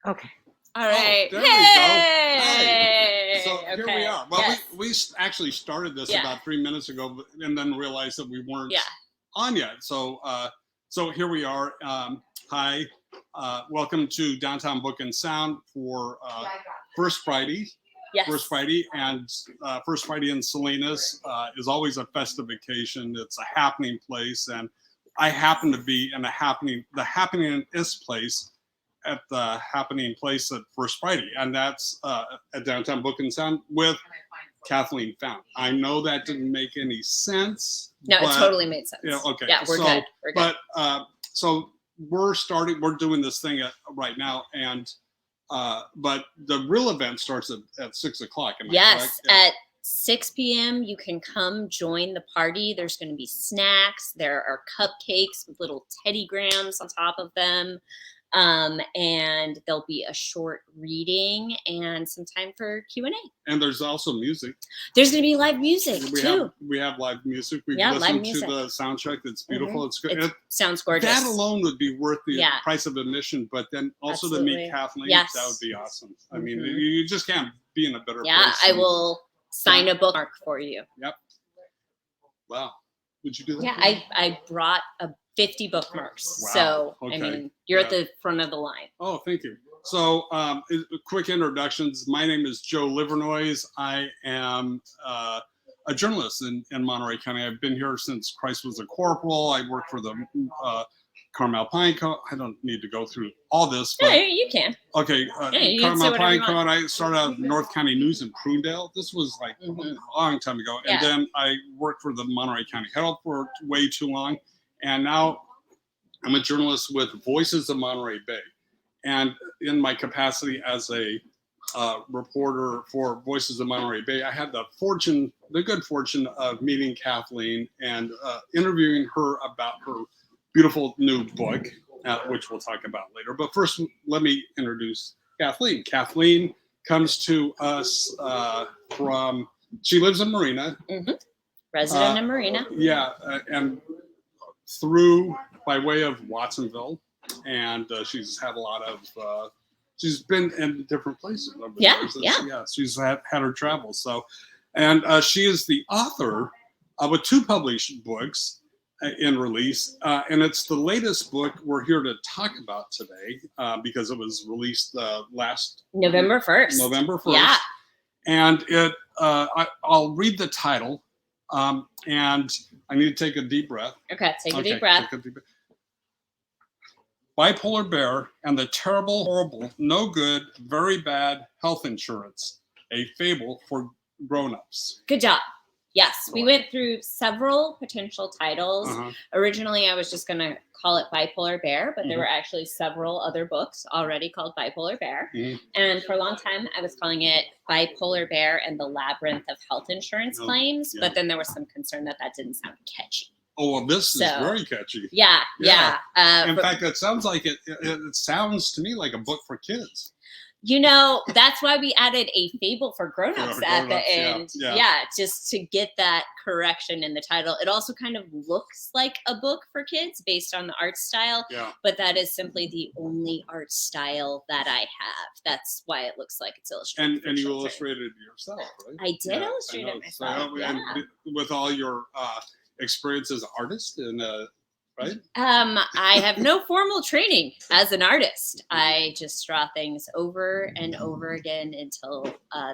Okay. All right. Oh, there we go. Hey! So here we are. Well, Yes. we actually started this about 3 minutes ago, and then realized that we weren't on yet. So so here we are. Hi, welcome to Downtown Book and Sound for First Friday. Yes. First Friday, and First Friday in Salinas is always a festive occasion. It's a happening place, and I happen to be in the happeningest place at the happening place at First Friday, and that's at Downtown Book and Sound with Kathleen Found. I know that didn't make any sense. No, it totally made sense. Okay. Yeah, we're good. We're good. But so we're doing this thing right now, and but the real event starts at 6 o'clock. Yes, at 6 p.m. you can come join the party. There's going to be snacks. There are cupcakes with little Teddy Grahams on top of them. And there'll be a short reading and some time for Q&A. And there's also music. There's going to be live music too. We have live music. We've listened to the soundtrack. It's beautiful. Mm-hmm. It's good. It sounds gorgeous. That alone would be worth the price of admission, but then also to meet Kathleen, that would be awesome. I mean, you just can't be in a better place. Yeah, I will sign a bookmark for you. Yep. Wow. Would you do that? Yeah, I brought 50 bookmarks. Wow. So, okay. I mean, you're at the front of the line. Oh, thank you. So, quick introductions. My name is Joe Livernois. I am a journalist in Monterey County. I've been here since Christ was a corporal. I worked for the Carmel Pine Code. I don't need to go through all this. But, yeah, you can. Okay. You Carmel Pine Code. I started out North County News in Prunedale. This was like a long time ago. Yeah. And then I worked for the Monterey County Herald for way too long. And now I'm a journalist with Voices of Monterey Bay. And in my capacity as a reporter for Voices of Monterey Bay, I had the good fortune of meeting Kathleen and interviewing her about her beautiful new book, which we'll talk about later. But first, let me introduce Kathleen. Kathleen comes to us she lives in Marina. Mm-hmm. Resident in Marina. Yeah, and by way of Watsonville, and she's had a lot of she's been in different places over the years. Yeah, she's had her travels. So, and she is the author of 2 published books in release, and it's the latest book we're here to talk about today because it was released last November 1st. November 1st. Yeah, and it I'll read the title. And I need to take a deep breath. Okay, take a deep breath. Bipolar Bear and the Terrible, Horrible, No Good, Very Bad Health Insurance, a Fable for Grown-Ups. Good job. Yes, we went through several potential titles. Originally, I was just going to call it Bipolar Bear, but there were actually several other books already called Bipolar Bear. And for a long time, I was calling it Bipolar Bear and the Labyrinth of Health Insurance Claims. But then there was some concern that didn't sound catchy. Oh, well, this is very catchy. Yeah. In fact, it sounds like it sounds to me like a book for kids. You know, that's why we added a fable for grown-ups at the end. Yeah, just to get that correction in the title. It also kind of looks like a book for kids based on the art style, but that is simply the only art style that I have. That's why it looks like it's illustrated. And you illustrated it yourself, right? I did illustrate it myself. So, and with all your experience as an artist and right? I have no formal training as an artist. I just draw things over and over again until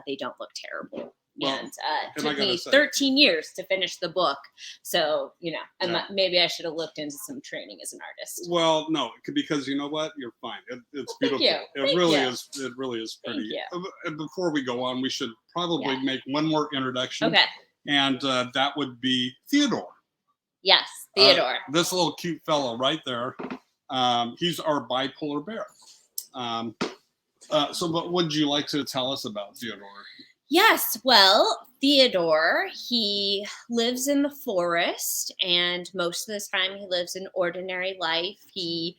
they don't look terrible. Well, and it took me 13 years to finish the book. So, you know, maybe I should have looked into some training as an artist. Well, no, because you know what? You're fine. It's beautiful. It really is pretty. And before we go on, we should probably make one more introduction. Okay. And that would be Theodore. Yes, Theodore. This little cute fellow right there. He's our bipolar bear. So what would you like to tell us about Theodore? Yes, well, Theodore, he lives in the forest, and most of the time he lives an ordinary life. He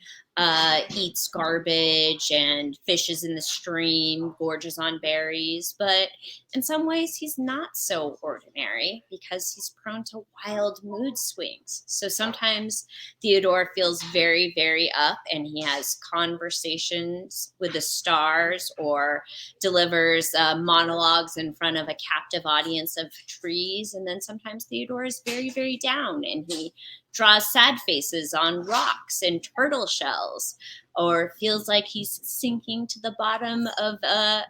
eats garbage and fishes in the stream, gorges on berries. But in some ways, he's not so ordinary because he's prone to wild mood swings. So sometimes Theodore feels very, very up, and he has conversations with the stars or delivers monologues in front of a captive audience of trees. And then sometimes Theodore is very, very down, and he draws sad faces on rocks and turtle shells, or feels like he's sinking to the bottom of a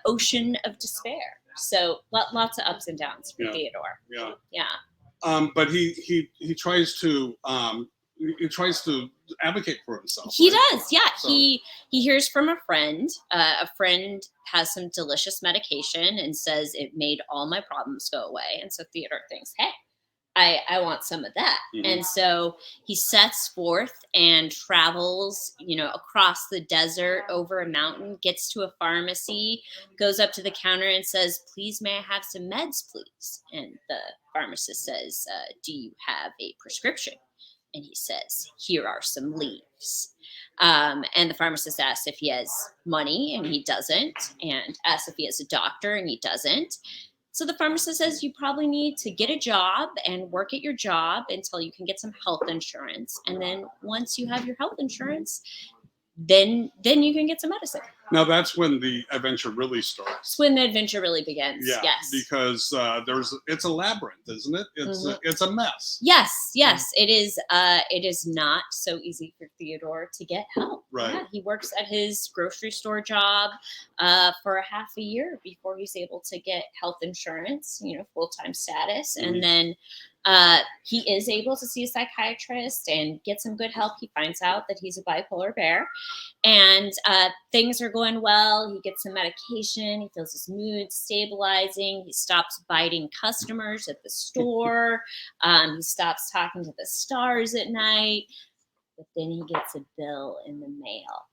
ocean of despair. So lots of ups and downs for Theodore. But he tries to advocate for himself. He right? does, yeah. So, He hears from a friend. A friend has some delicious medication and says it made all my problems go away. And so Theodore thinks, hey, I want some of that. And so he sets forth and travels, across the desert, over a mountain, gets to a pharmacy, goes up to the counter and says, please, may I have some meds, please? And the pharmacist says, do you have a prescription? And he says, here are some leaves. And the pharmacist asks if he has money, and he doesn't, and asks if he has a doctor, and he doesn't. So the pharmacist says you probably need to get a job and work at your job until you can get some health insurance. And then once you have your health insurance, then you can get some medicine. Now that's when the adventure really starts. That's when the adventure really begins. Yeah, yes. Because it's a labyrinth, isn't it? It's a mess. Yes, it is. It is not so easy for Theodore to get help. Right. Yeah, he works at his grocery store job for a half a year before he's able to get health insurance, full-time status, and then he is able to see a psychiatrist and get some good help. He finds out that he's a bipolar bear, and things are going well. He gets some medication. He feels his mood stabilizing. He stops biting customers at the store. He stops talking to the stars at night. But then he gets a bill in the mail,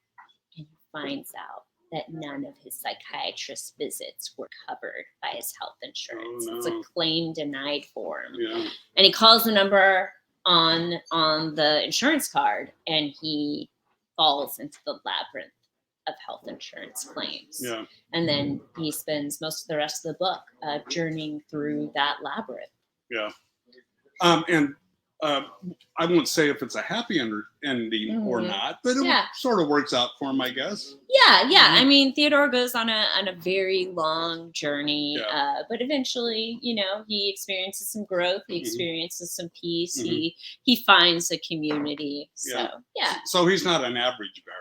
and he finds out that none of his psychiatrist visits were covered by his health insurance. Oh, no. It's a claim denied form. Yeah. And he calls the number on the insurance card, and he falls into the labyrinth of health insurance claims. Yeah. And then he spends most of the rest of the book journeying through that labyrinth. Yeah. I won't say if it's a happy ending or not, but it sort of works out for him, I guess. Yeah. I mean, Theodore goes on a very long journey, but eventually, he experiences some growth. He experiences some peace. He finds a community. So, yeah. So he's not an average bear.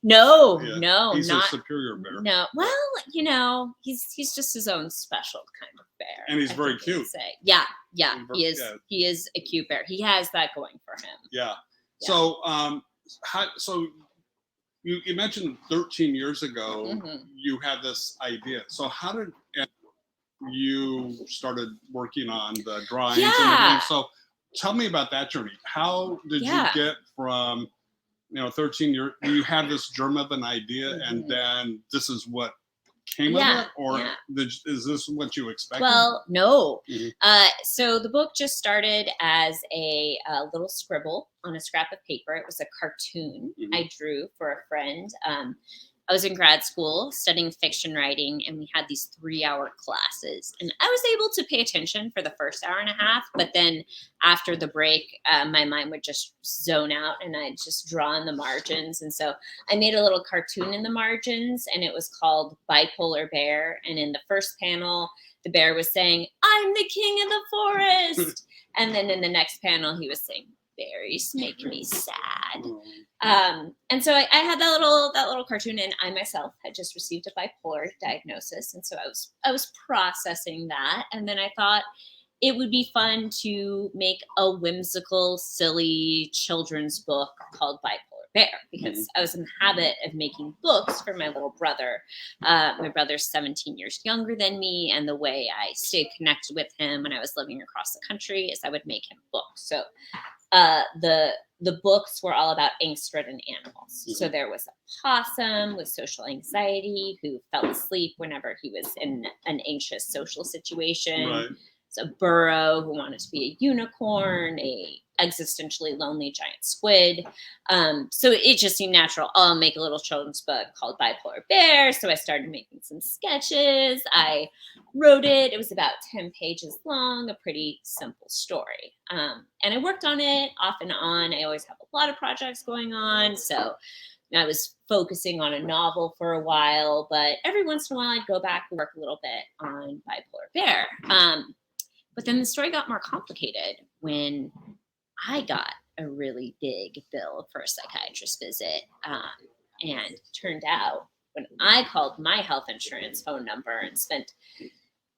No, he's not a superior bear. No, well, he's just his own special kind of bear, and he's very cute. Yeah, he is. Yeah. He is a cute bear. He has that going for him. Yeah. So, you mentioned 13 years ago you had this idea. So how did you started working on the drawings and everything? So tell me about that journey. How did you get from 13 years, you had this germ of an idea and then this is what came of it? Or is this what you expected? Well, no. So the book just started as a little scribble on a scrap of paper. It was a cartoon I drew for a friend. I was in grad school studying fiction writing, and we had these 3-hour classes. And I was able to pay attention for the first hour and a half, but then after the break, my mind would just zone out, and I'd just draw in the margins. And so I made a little cartoon in the margins, and it was called Bipolar Bear. And in the first panel, the bear was saying, "I'm the king of the forest." And then in the next panel, he was saying, "Berries make me sad." And so I had that little cartoon, and I myself had just received a bipolar diagnosis. And so I was processing that. And then I thought it would be fun to make a whimsical, silly children's book called Bipolar Bear, because I was in the habit of making books for my little brother. My brother's 17 years younger than me, and the way I stayed connected with him when I was living across the country is I would make him books. So the the books were all about angst-ridden animals. So there was a possum with social anxiety who fell asleep whenever he was in an anxious social situation. Right. It's a burrow who wanted to be a unicorn, a existentially lonely giant squid. So it just seemed natural. I'll make a little children's book called Bipolar Bear. So I started making some sketches. I wrote it. It was about 10 pages long, a pretty simple story. And I worked on it off and on. I always have a lot of projects going on. So I was focusing on a novel for a while, but every once in a while I'd go back and work a little bit on Bipolar Bear. But then the story got more complicated when I got a really big bill for a psychiatrist visit. And it turned out when I called my health insurance phone number and spent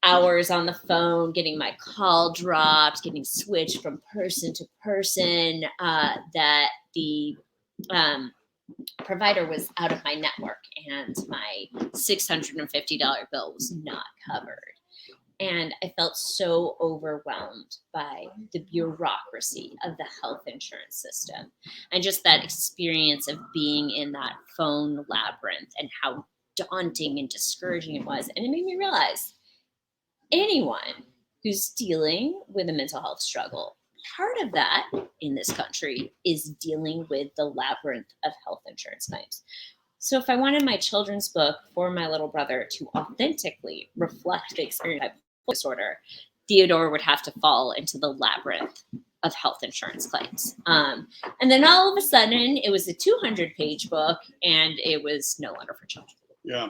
hours on the phone getting my call dropped, getting switched from person to person, that the provider was out of my network and my $650 bill was not covered. And I felt so overwhelmed by the bureaucracy of the health insurance system and just that experience of being in that phone labyrinth and how daunting and discouraging it was. And it made me realize anyone who's dealing with a mental health struggle, part of that in this country is dealing with the labyrinth of health insurance claims. So if I wanted my children's book for my little brother to authentically reflect the experience of bipolar disorder, Theodore would have to fall into the labyrinth of health insurance claims. And then all of a sudden, it was a 200-page book, and it was no longer for children. Yeah.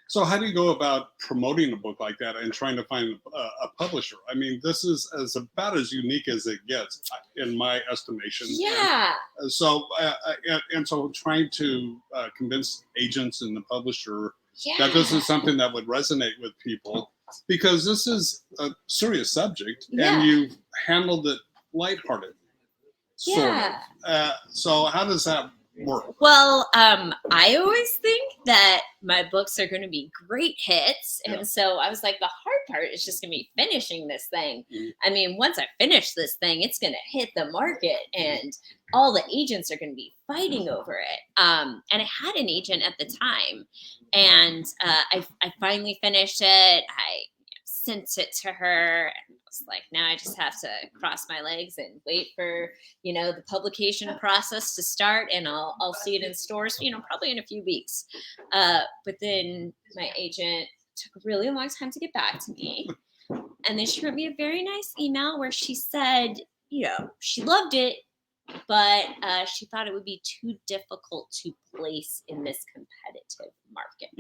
So how do you go about promoting a book like that and trying to find a publisher? I mean, this is about as unique as it gets, in my estimation. Yeah. And so trying to convince agents and the publisher that this is something that would resonate with people, because this is a serious subject, and you've handled it lighthearted. Yeah. So how does that work? Well, I always think that my books are going to be great hits. And so I was like, the hard part is just going to be finishing this thing. I mean, once I finish this thing, it's going to hit the market and all the agents are going to be fighting over it. And I had an agent at the time, and I finally finished it. I sent it to her, and I was like, now I just have to cross my legs and wait for, the publication process to start, and I'll see it in stores, probably in a few weeks. But then my agent took a really long time to get back to me. And then she wrote me a very nice email where she said, she loved it, but she thought it would be too difficult to place in this competitive market.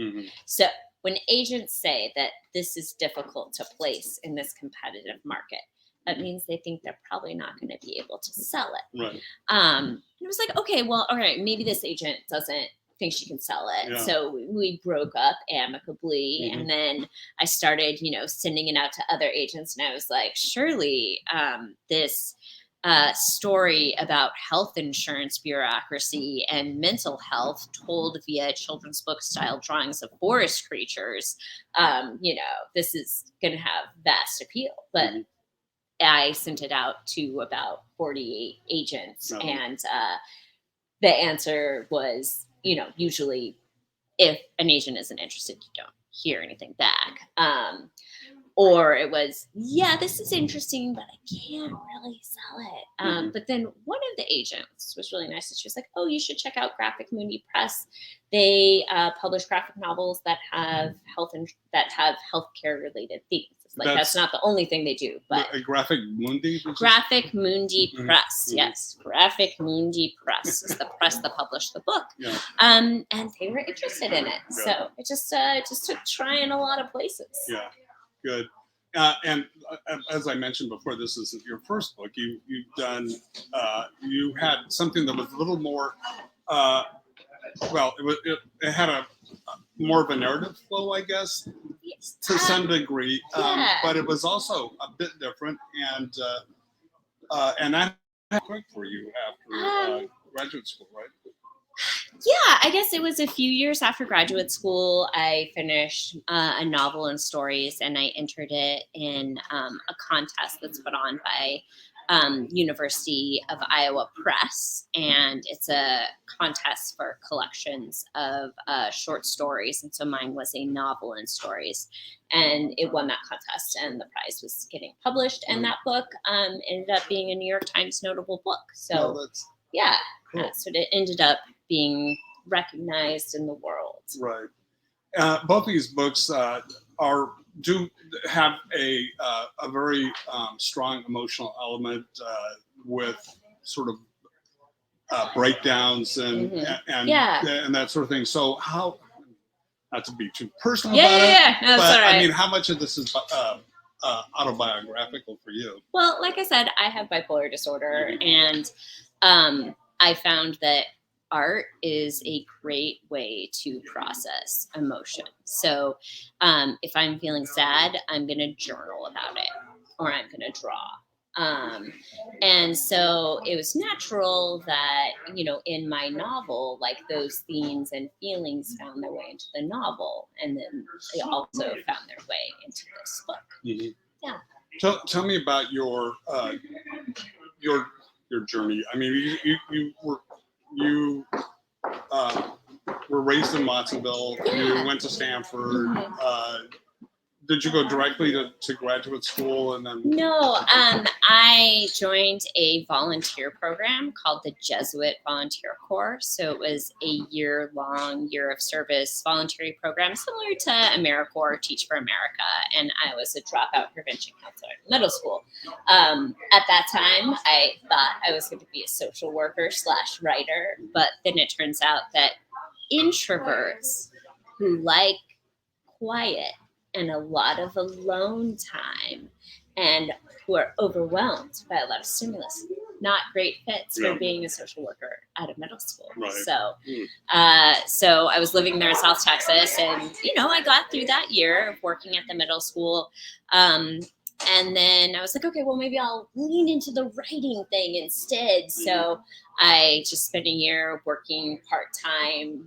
So when agents say that this is difficult to place in this competitive market, that means they think they're probably not going to be able to sell it. Right. And it was like, okay, well, all right, maybe this agent doesn't think she can sell it. Yeah. So we broke up amicably. And then I started, sending it out to other agents. And I was like, surely this story about health insurance bureaucracy and mental health told via children's book style drawings of forest creatures, this is going to have vast appeal. But I sent it out to about 48 agents, and the answer was, usually if an agent isn't interested, you don't hear anything back. Or it was, this is interesting, but I can't really sell it. But then one of the agents was really nice. And she was like, oh, you should check out Graphic Mundi Press. They publish graphic novels that have healthcare related themes. It's like that's not the only thing they do. But Graphic Mundi? Graphic Mundi Press, yes. Graphic Mundi Press is the press that published the book. Yeah. And they were interested in it. So it just took trying a lot of places. Yeah. Good. And as I mentioned before, this isn't your first book. You've done, you had something that was a little more, it had a more of a narrative flow, I guess, to some degree. But it was also a bit different. And that was quick for you after graduate school, right? Yeah, I guess it was a few years after graduate school. I finished a novel and stories, and I entered it in a contest that's put on by University of Iowa Press, and it's a contest for collections of short stories. And so mine was a novel and stories, and it won that contest, and the prize was getting published. And that book ended up being a New York Times notable book. So yeah, cool. so it ended up being recognized in the world. Right. Both these books do have a very strong emotional element with sort of breakdowns and that sort of thing. So how, not to be too personal about it, no, but all right. I mean, how much of this is autobiographical for you? Well, like I said, I have bipolar disorder, and I found that art is a great way to process emotion. So if I'm feeling sad, I'm going to journal about it, or I'm going to draw. And so it was natural that, in my novel, like those themes and feelings found their way into the novel, and then they also found their way into this book. Mm-hmm. Yeah. Tell me about your journey. I mean, you were raised in Watsonville. You went to Stanford. Did you go directly to graduate school and then? No, I joined a volunteer program called the Jesuit Volunteer Corps. So it was a year of service voluntary program, similar to AmeriCorps, Teach for America. And I was a dropout prevention counselor in middle school. At that time, I thought I was going to be a social worker / writer, but then it turns out that introverts who like quiet and a lot of alone time and who are overwhelmed by a lot of stimulus, not great fits for being a social worker out of middle school. Right. So so I was living there in South Texas, and I got through that year of working at the middle school, and then I was like, okay, well, maybe I'll lean into the writing thing instead. So I just spent a year working part-time,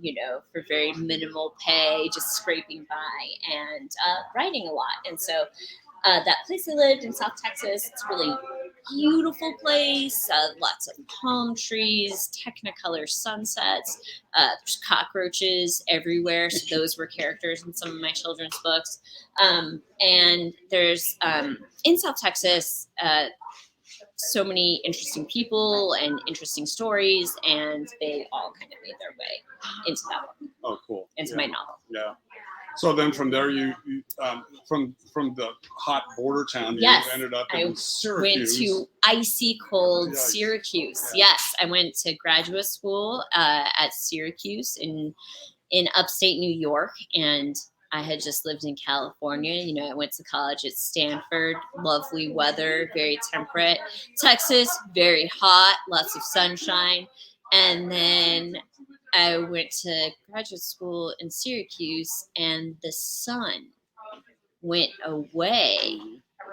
for very minimal pay, just scraping by and writing a lot. And so that place I lived in South Texas, it's a really beautiful place, lots of palm trees, technicolor sunsets. There's cockroaches everywhere. So those were characters in some of my children's books. And there's, in South Texas, so many interesting people and interesting stories, and they all kind of made their way into that book. Oh, cool. Into my novel. Yeah. So then from there, you from the hot border town, you ended up in Syracuse. Went to icy cold Syracuse. Yeah. Yes, I went to graduate school at Syracuse in upstate New York, and I had just lived in California. I went to college at Stanford, lovely weather, very temperate. Texas, very hot, lots of sunshine. And then I went to graduate school in Syracuse, and the sun went away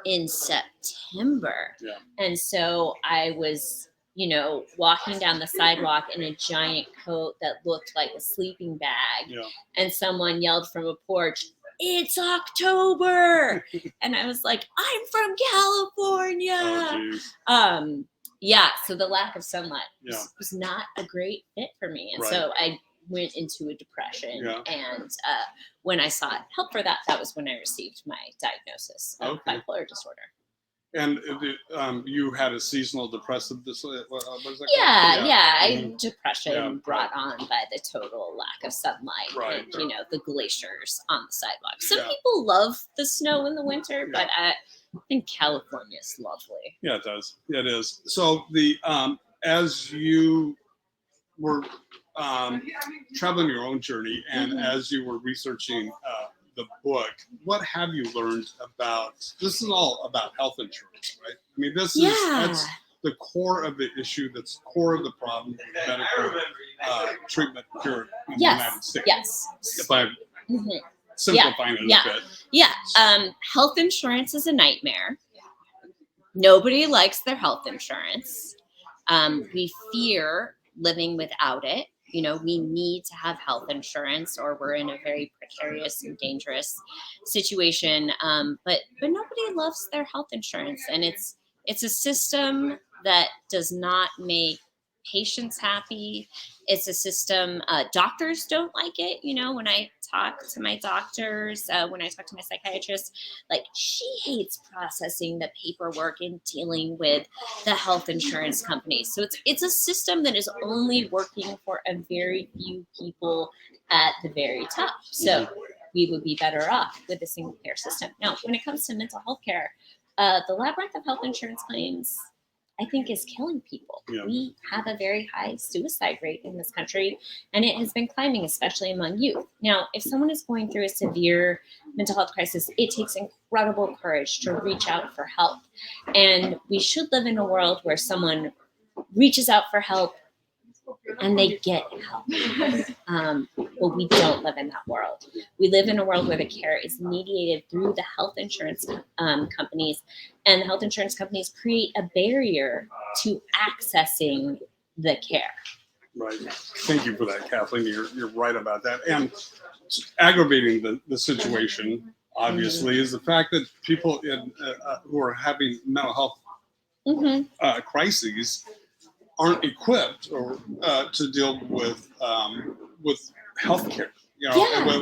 in September. Yeah. And so I was, walking down the sidewalk in a giant coat that looked like a sleeping bag. Yeah. And someone yelled from a porch, "It's October." And I was like, I'm from California. Oh, yeah. So the lack of sunlight was not a great fit for me. And so I went into a depression. Yeah. And when I sought help for that, that was when I received my diagnosis of bipolar disorder. And you had a seasonal depressive disorder? Depression brought on by the total lack of sunlight and the glaciers on the sidewalk. Some people love the snow in the winter, but I think California is lovely. Yeah, it does. It is. So as you were traveling your own journey, and as you were researching the book, what have you learned about? This is all about health insurance, right? I mean, that's the core of the issue. That's core of the problem with medical treatment here in the United States. Yes. If I'm simplifying it a bit. Yeah. Health insurance is a nightmare. Nobody likes their health insurance. We fear living without it. We need to have health insurance, or we're in a very precarious and dangerous situation. But nobody loves their health insurance, and it's It's a system that does not make patients happy. It's a system, doctors don't like it. When I talk to my doctors, when I talk to my psychiatrist, like she hates processing the paperwork and dealing with the health insurance companies. So it's a system that is only working for a very few people at the very top. So we would be better off with a single payer system. Now, when it comes to mental health care, the labyrinth of health insurance claims, I think, is killing people. Yeah. We have a very high suicide rate in this country, and it has been climbing, especially among youth. Now, if someone is going through a severe mental health crisis, it takes incredible courage to reach out for help. And we should live in a world where someone reaches out for help and they get help. But we don't live in that world. We live in a world where the care is mediated through the health insurance companies, and the health insurance companies create a barrier to accessing the care. Right. Thank you for that, Kathleen. You're right about that. And aggravating the situation, obviously, is the fact that people who are having mental health crises aren't equipped or to deal with healthcare,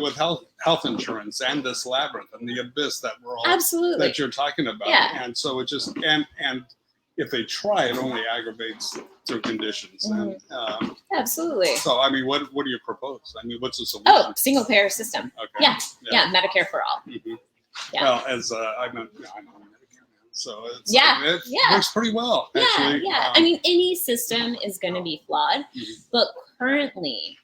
with health insurance and this labyrinth and the abyss that we're all that you're talking about. Yeah. And so it just and if they try, it only aggravates through conditions. And, Absolutely. So I mean, what do you propose? I mean, what's the solution? Oh, single payer system. Okay. Yeah, Medicare for all. Mm-hmm. Yeah. Well, as I'm on Medicare now, so it works pretty well. Actually. Yeah. I mean, any system is going to be flawed, but currently,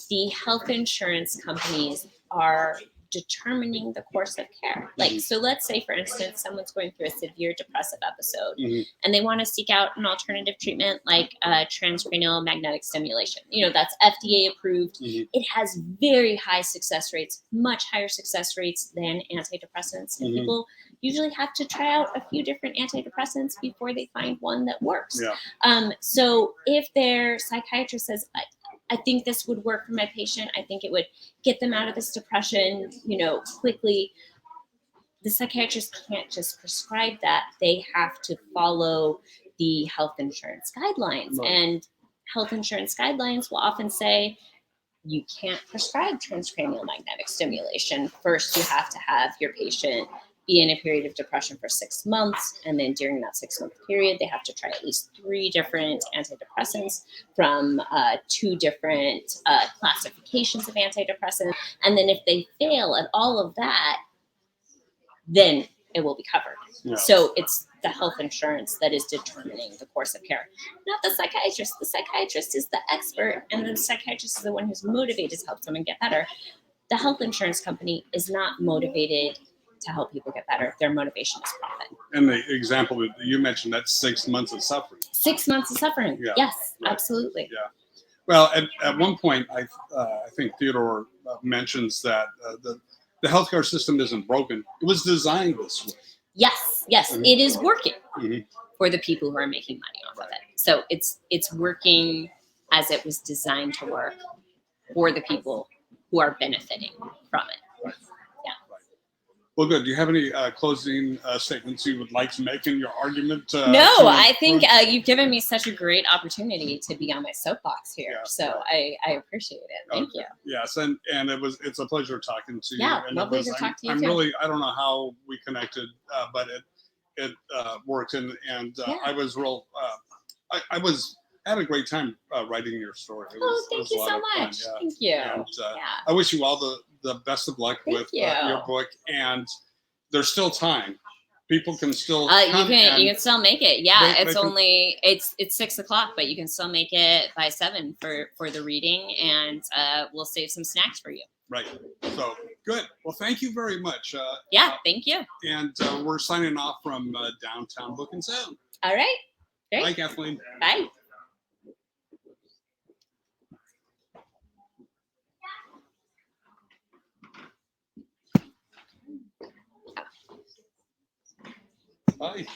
the health insurance companies are determining the course of care. Like, so let's say, for instance, someone's going through a severe depressive episode and they want to seek out an alternative treatment like transcranial magnetic stimulation. That's FDA approved. It has very high success rates, much higher success rates than antidepressants. And people usually have to try out a few different antidepressants before they find one that works. Yeah. So if their psychiatrist says, I think this would work for my patient, I think it would get them out of this depression, quickly, the psychiatrist can't just prescribe that. They have to follow the health insurance guidelines. Right. And health insurance guidelines will often say, you can't prescribe transcranial magnetic stimulation. First, you have to have your patient be in a period of depression for 6 months. And then during that 6-month period, they have to try at least 3 different antidepressants from 2 different classifications of antidepressants. And then if they fail at all of that, then it will be covered. Yeah. So it's the health insurance that is determining the course of care, not the psychiatrist. The psychiatrist is the expert, and the psychiatrist is the one who's motivated to help someone get better. The health insurance company is not motivated to help people get better. Their motivation is profit. And the example that you mentioned, that's 6 months of suffering. 6 months of suffering. Yeah. Yes, right. Absolutely. Yeah. Well, at one point, I think Theodore mentions that the healthcare system isn't broken. It was designed this way. Yes, it is working for the people who are making money off of it. So it's working as it was designed to work for the people who are benefiting from it. Right. Yeah. Right. Well, good. Do you have any closing statements you would like to make in your argument? No, I think you've given me such a great opportunity to be on my soapbox here. Yeah, so right. I appreciate it. Thank you. Yes, and it's a pleasure talking to you. Yeah, and lovely to talk to you too. I don't know how we connected, but it worked, and I was real. I had a great time writing your story. Thank you so much. Yeah. Thank you. And, I wish you all the best of luck with your book. And there's still time. People can still you can still make it. Yeah, it's 6 o'clock, but you can still make it by 7 for the reading, and we'll save some snacks for you. Right. So good. Well, thank you very much. Thank you. And we're signing off from Downtown Book and Sound. All right. Great. Bye, Kathleen. Bye. Bye.